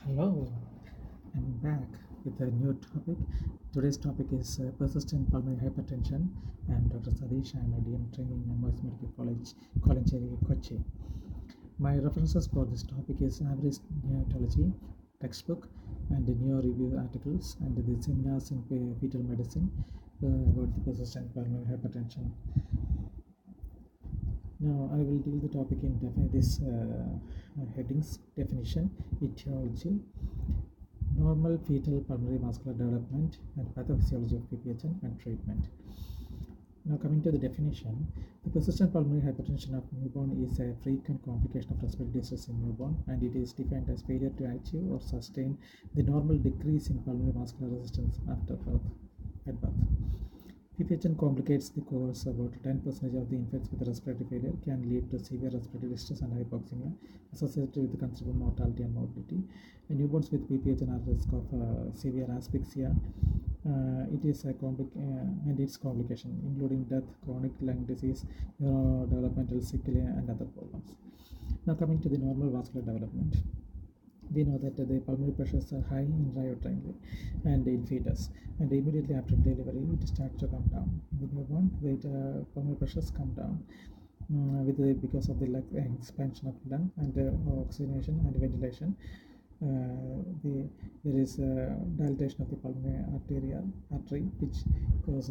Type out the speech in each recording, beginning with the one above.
Hello, I'm back with a new topic. Today's topic is persistent pulmonary hypertension. I'm Dr. Sadish. I'm a DM training in Voice Medical College, Kochi. My references for this topic is average neonatology textbook and the new review articles and the seminars in fetal medicine about the persistent pulmonary hypertension. Now I will deal the topic in this headings: definition, etiology, normal fetal pulmonary vascular development, and pathophysiology of PPHN and treatment. Now coming to the definition, the persistent pulmonary hypertension of newborn is a frequent complication of respiratory distress in newborn, and it is defined as failure to achieve or sustain the normal decrease in pulmonary vascular resistance after birth, at birth. PPHN complicates the course. About 10% of the infants with respiratory failure can lead to severe respiratory distress and hypoxemia associated with considerable mortality and morbidity. And newborns with PPHN are at risk of severe asphyxia. It is a and its complication, including death, chronic lung disease, neurodevelopmental sequelae, and other problems. Now coming to the normal vascular development, we know that the pulmonary pressures are high in ryotrine and in fetus, and immediately after delivery it starts to come down. In the newborn, the pulmonary pressures come down because of the expansion of lung and oxygenation and ventilation. There is dilatation of the pulmonary artery, which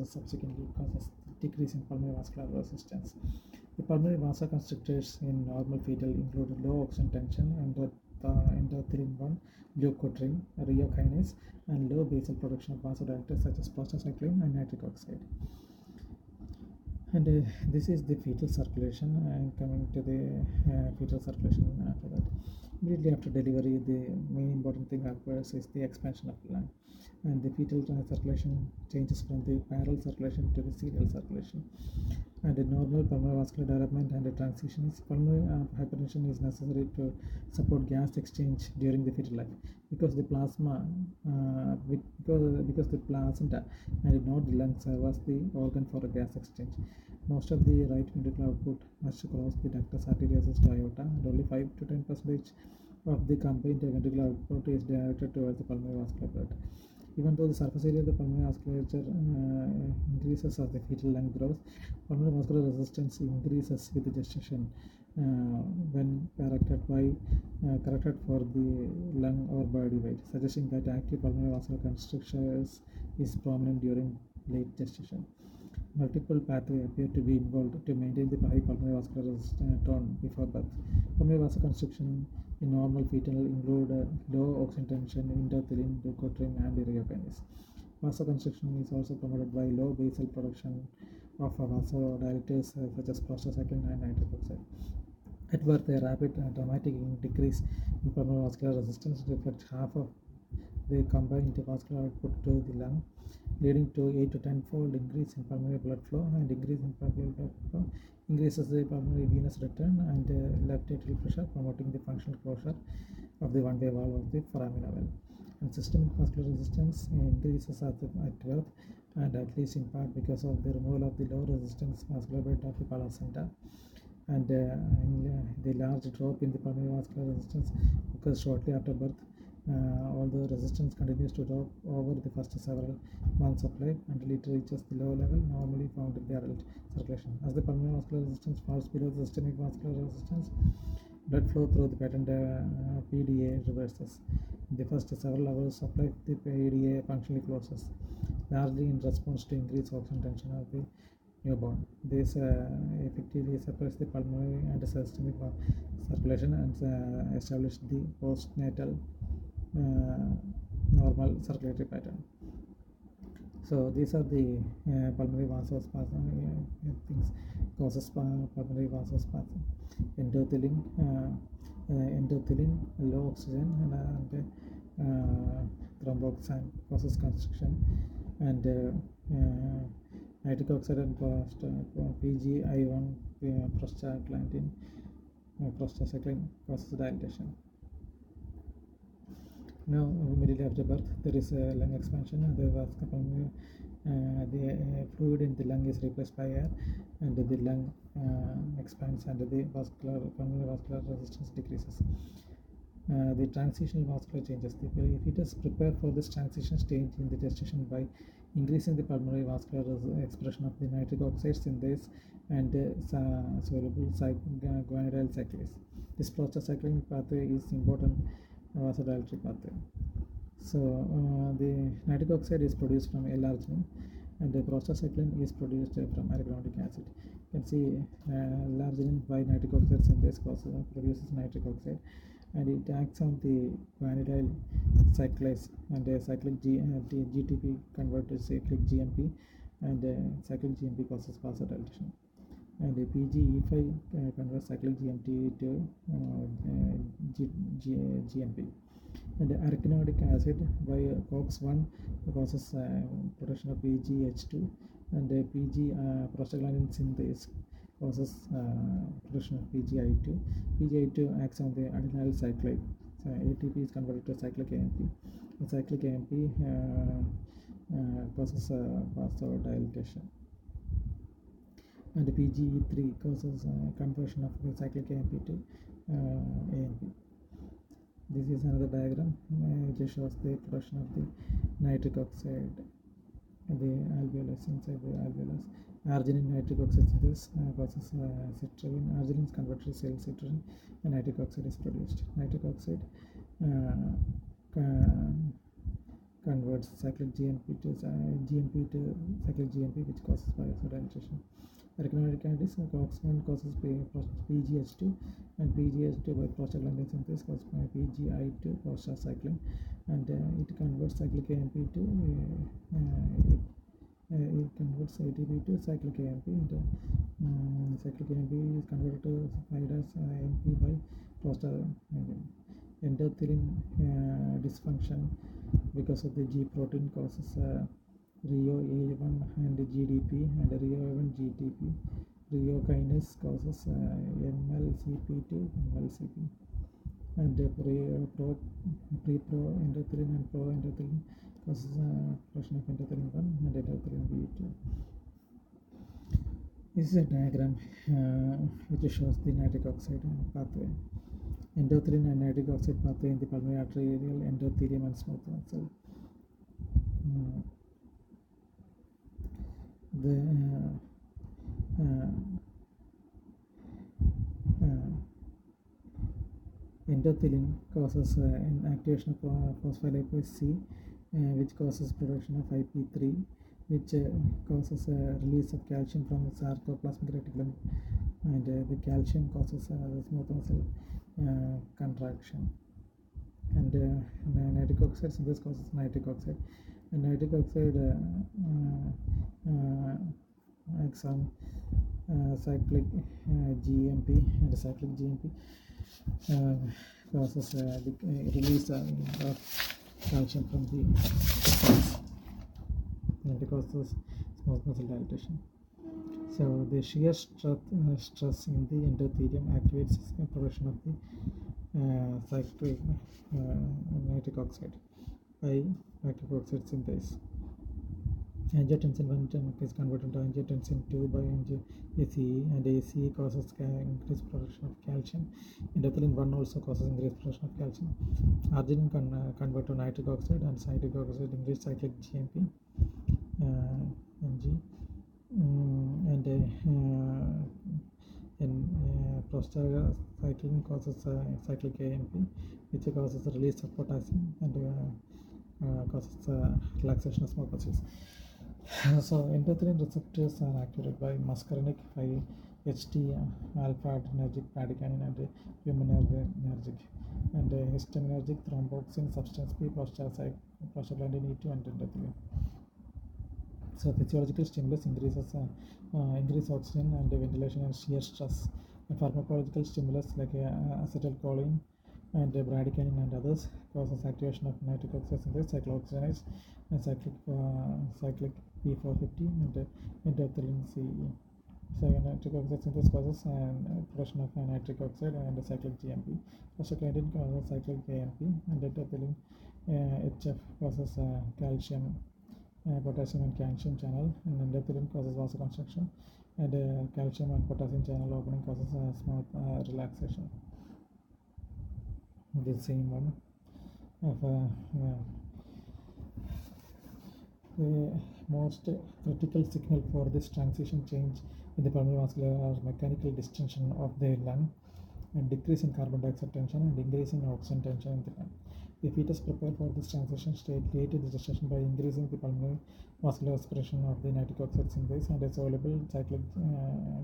subsequently causes decrease in pulmonary vascular resistance. The pulmonary vasoconstrictors in normal fetal include low oxygen tension and endothelin 1, leukotriene, rheokinase, and low basal production of vasodilators such as prostacyclin and nitric oxide. And this is the fetal circulation. And coming to the fetal circulation after that, immediately after delivery, the main important thing occurs is the expansion of the lung, and the fetal circulation changes from the parallel circulation to the serial circulation. And a normal pulmonary vascular development and a transition is pulmonary hypertension is necessary to support gas exchange during the fetal life, because the plasma because the placenta and not the lung serve as the organ for a gas exchange. Most of the right ventricular output must cross the ductus arteriosus to aorta, and only 5 to 10% of the combined ventricular output is directed towards the pulmonary vascular bed. Even though the surface area of the pulmonary vasculature increases as the fetal lung grows, pulmonary vascular resistance increases with the gestation when corrected for the lung or body weight, suggesting that active pulmonary vascular constriction is prominent during late gestation. Multiple pathways appear to be involved to maintain the high pulmonary vascular tone before birth. Pulmonary vasoconstriction in normal fetal include low oxygen tension, endothelin, leukotriene, and rheokinase. Vasoconstriction is also promoted by low basal production of vasodilators such as prostacyclin and nitric oxide. At birth, a rapid and dramatic decrease in pulmonary vascular resistance reflects half of the combined vascular output to the lung, leading to 8 to 10-fold increase in pulmonary blood flow, and increase in pulmonary blood flow increases the pulmonary venous return and left atrial pressure, promoting the functional closure of the one-way valve of the foramina valve. And systemic vascular resistance increases at birth, and at least in part because of the removal of the low resistance vascular bed of the placenta. And the large drop in the pulmonary vascular resistance occurs shortly after birth, although resistance continues to drop over the first several months of life until it reaches the low level normally found in the adult circulation. As the pulmonary vascular resistance falls below the systemic vascular resistance, blood flow through the patent PDA reverses. In the first several hours of life, the PDA functionally closes, largely in response to increased oxygen tension of the newborn. This effectively separates the pulmonary and systemic circulation and establishes the postnatal normal circulatory pattern. So these are the pulmonary vasospasm things causes pulmonary vasospasm. Endothelin, low oxygen, and thromboxane causes constriction, and nitric oxide and PGI1 prostacyclin causes dilatation. Now, immediately after birth, there is a lung expansion, and the fluid in the lung is replaced by air, and the lung expands, and the pulmonary vascular resistance decreases. The transitional vascular changes. The fetus prepare for this transition stage in the gestation by increasing the pulmonary vascular expression of the nitric oxide synthase and soluble guanylyl cyclase. This prostacyclin pathway is important vasodilatory pathway. So the nitric oxide is produced from L-arginine, and the prostacyclin is produced from arachidonic acid. You can see L-arginine by nitric oxide synthase produces nitric oxide, and it acts on the guanylyl cyclase, and cyclic GTP converts to cyclic GMP, and cyclic GMP causes vasodilatation. And the PGE5 converts cyclic GMT to GMP. And arachidonic acid by COX-1 causes production of PGH2, and PG prostaglandin synthase causes production of PGI2. PGI2 acts on the adenyl cyclase. So ATP is converted to cyclic AMP. The cyclic AMP causes vasodilatation. And PGE3 causes conversion of the cyclic AMP to AMP. This is another diagram which shows the production of the nitric oxide, the alveolus, inside the alveolus. Arginine nitric oxide synthase causes citrulline. Arginine is converted to cell citrulline, and nitric oxide is produced. Nitric oxide converts cyclic GMP to cyclic GMP, which causes vasodilatation. Arachidonic acid COX-1 causes PGH2, and PGH2 by prostaglandin synthase causes PGI2 prostacyclin, and it converts cyclic AMP to it converts ATP to cyclic AMP, and cyclic AMP is converted to 5-AMP by prostaglandin. Endothelin dysfunction because of the G protein causes RHO-A1 and GDP, and RHO-A1 GTP. RHO-kinase causes MLCP to MLCP, and pre-pro-endothelin and pro-endothelin causes production of endothelin 1 and endothelin B2. This is a diagram which shows the nitric oxide pathway. Endothelin and nitric oxide pathway in the pulmonary arterial endothelium and smooth muscle. The endothelin causes activation of phospholipase C, which causes production of IP3, which causes release of calcium from the sarcoplasmic reticulum, and the calcium causes the smooth muscle contraction. And nitric oxide synthase causes nitric oxide, and nitric oxide acts on cyclic GMP, and cyclic GMP causes the release of calcium from the cells, and it causes smooth muscle dilatation. So the shear stress in the endothelium activates the production of the cyclic nitric oxide by nitric oxide synthase. Angiotensin 1 is converted to angiotensin 2 by ACE, and ACE causes increased production of calcium. Endothelin 1 also causes increased production of calcium. Arginine can convert to nitric oxide, and nitric oxide increase cyclic GMP, Ng, and prostacyclin causes cyclic AMP, which causes the release of potassium and causes relaxation of smooth muscles. So endothelin receptors are activated by muscarinic 5-HT alpha adrenergic bradykinin and huminergic and histaminergic thromboxane substance P prostaglandin E2 and endothelin. So physiological stimulus increases increase oxygen and ventilation and shear stress. And pharmacological stimulus like acetylcholine and bradykinin and others causes activation of nitric oxide synthase, cyclooxygenase, and cyclic P450 and endothelin CE. So nitric oxide synthase causes production of nitric oxide and cyclic GMP. Prostaglandin causes cyclic AMP, and endothelin HF causes calcium, potassium and calcium channel, and endothelin causes vasoconstriction, and calcium and potassium channel opening causes smooth relaxation. the same one of the most critical signal for this transition change in the pulmonary vascular or mechanical distension of the lung, and decrease in carbon dioxide tension and increase in oxygen tension in the lung. The fetus prepare for this transition state late in the gestation by increasing the pulmonary vascular expression of the nitric oxide synthase and its soluble cyclic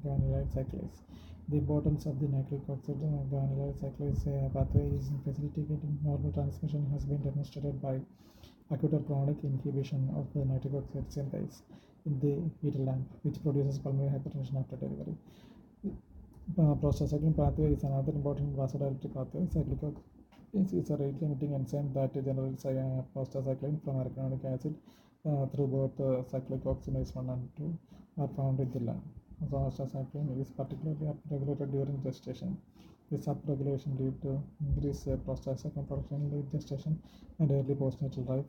guanylate cyclase. The importance of the nitric oxide guanylate cyclase pathway is in facilitating normal transmission has been demonstrated by acute or chronic inhibition of the nitric oxide synthase in the fetal lung, which produces pulmonary hypertension after delivery. Prostacyclin pathway is another important vasodilator pathway. Cyclic oxidase is a rate-limiting enzyme that generates prostacyclin from arachidonic acid through both cyclic oxidase 1 and 2 are found in the lung. Prostacyclin is particularly upregulated during gestation. This upregulation leads to increased prostacyclin production in late gestation and early postnatal life.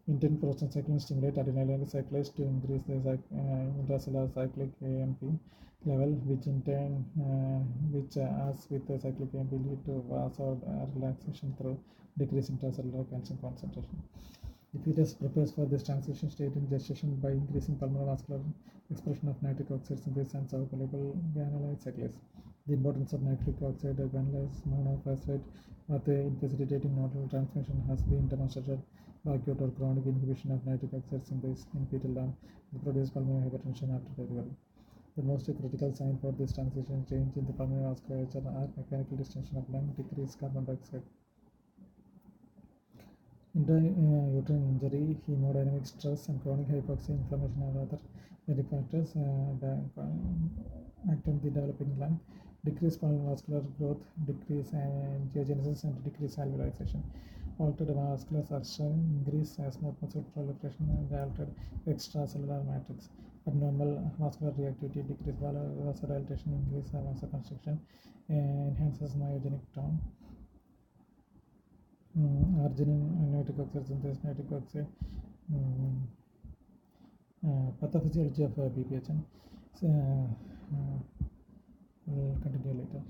Intent prostacyclin stimulate adrenaline cyclase to increase the intracellular cyclic AMP level, which in turn, as with the cyclic AMP, lead to relaxation through decreased intracellular calcium concentration. The fetus prepares for this transition state in gestation by increasing pulmonary vascular expression of nitric oxide synthase and soluble guanylate cyclase. The importance of nitric oxide guanylase monophosphate pathway in facilitating normal transmission has been demonstrated by acute or chronic inhibition of nitric oxide synthase in fetal lung to produce pulmonary hypertension after delivery. The most critical sign for this transition change in the pulmonary vasculature are mechanical distension of lung, decreased carbon dioxide. Intrauterine injury, hemodynamic stress, and chronic hypoxia, inflammation are other risk factors act on the developing lung. Decrease pulmonary vascular growth, decrease angiogenesis, and decrease alveolization. Altered vascular suction, increase smooth muscle proliferation, and altered extracellular matrix. Abnormal vascular reactivity, decrease vasodilatation, increase vasoconstriction, enhances myogenic tone. Arginine nitric oxide synthase, nitric oxide, pathophysiology of BPHN. We'll continue later.